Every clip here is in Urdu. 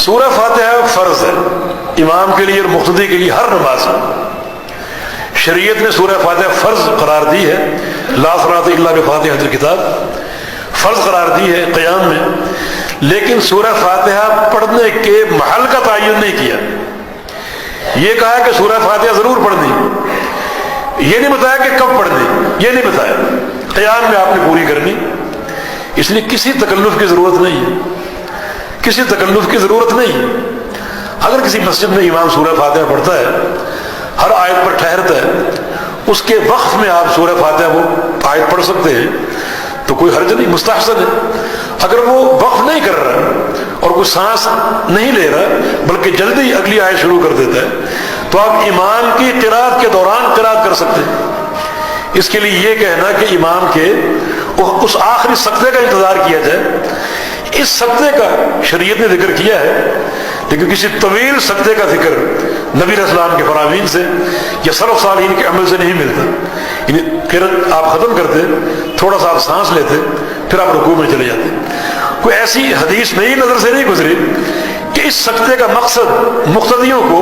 سورہ فاتحہ فرض ہے امام کے لیے اور مقتدی کے لیے ہر نماز میں. شریعت نے سورہ فاتحہ فرض قرار دی ہے. لا صلاۃ الا بفاتحۃ الکتاب فرض قرار دی ہے قیام میں. لیکن سورہ فاتحہ پڑھنے کے محل کا تعین نہیں کیا. یہ کہا کہ سورہ فاتحہ ضرور پڑھنی, یہ نہیں بتایا کہ کب پڑھنی, یہ نہیں بتایا. قیام میں آپ نے پوری کرنی. اس لیے کسی تکلف کی ضرورت نہیں ہے, کسی تکلف کی ضرورت نہیں ہے. اگر کسی مسجد میں امام سورہ فاتحہ پڑھتا ہے, ہر آیت پر ٹھہرتا ہے, اس کے وقت میں آپ سورہ فاتحہ وہ آیت پڑھ سکتے ہیں تو کوئی حرج نہیں, مستحسن ہے. اگر وہ وقف نہیں کر رہا اور کوئی سانس نہیں لے رہا بلکہ جلدی اگلی آیت شروع کر دیتا ہے تو آپ امام کی قرات کے دوران قرات کر سکتے ہیں. اس کے لیے یہ کہنا کہ امام کے اس آخری سقطے کا انتظار کیا جائے, اس سقطے کا شریعت نے ذکر کیا ہے, لیکن کسی طویل سقطے کا ذکر نبی علیہ السلام کے فرامین سے یا سلف صالحین کے عمل سے نہیں ملتا. یعنی قرات آپ ختم کرتے, تھوڑا سا آپ سانس لیتے, پھر آپ رکوع میں چلے جاتے. کوئی ایسی حدیث نئی نظر سے نہیں گزری کہ اس سقطے کا مقصد مقتدیوں کو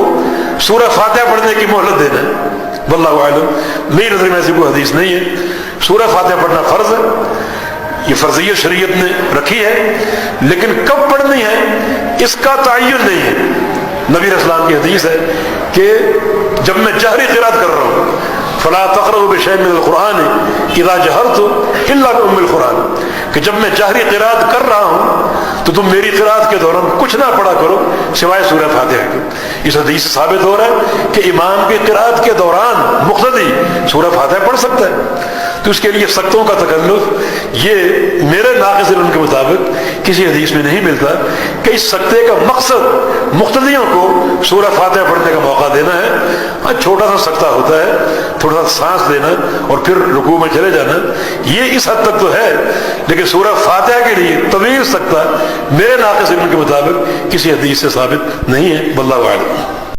سورہ فاتحہ پڑھنے کی مہلت دینا ہے. واللہ اعلم, میری نظر میں ایسی کوئی حدیث نہیں ہے. سورہ فاتحہ پڑھنا فرض ہے, یہ فرضیت شریعت نے رکھی ہے, لیکن کب پڑھنی ہے اس کا تعین نہیں ہے. نبی علیہ السلام کی حدیث ہے کہ جب میں جہری قرات کر رہا ہوں فلا تقرؤوا بشیء من القرآن اذا جہرت الا بأم القرآن, کہ جب میں جہری قرات کر رہا ہوں تو تم میری قرات کے دوران کچھ نہ پڑھا کرو سوائے سورہ فاتحہ کے. اس حدیث سے ثابت ہو رہا ہے کہ امام کی قرات کے دوران مقتدی سورہ فاتحہ پڑھ سکتا ہے. تو اس کے لیے سقطوں کا تکلف یہ میرے ناقص علم کے مطابق کسی حدیث میں نہیں ملتا کہ اس سقطے کا مقصد مقتدیوں کو سورہ فاتحہ پڑھنے کا موقع دینا ہے. ہاں چھوٹا سا سقطہ ہوتا ہے, تھوڑا سا سانس لینا اور پھر رکوع میں چلے جانا, یہ اس حد تک تو ہے. لیکن سورہ فاتحہ کے لیے طویل سقطہ میرے ناقص علم کے مطابق کسی حدیث سے ثابت نہیں ہے. واللہ اعلم.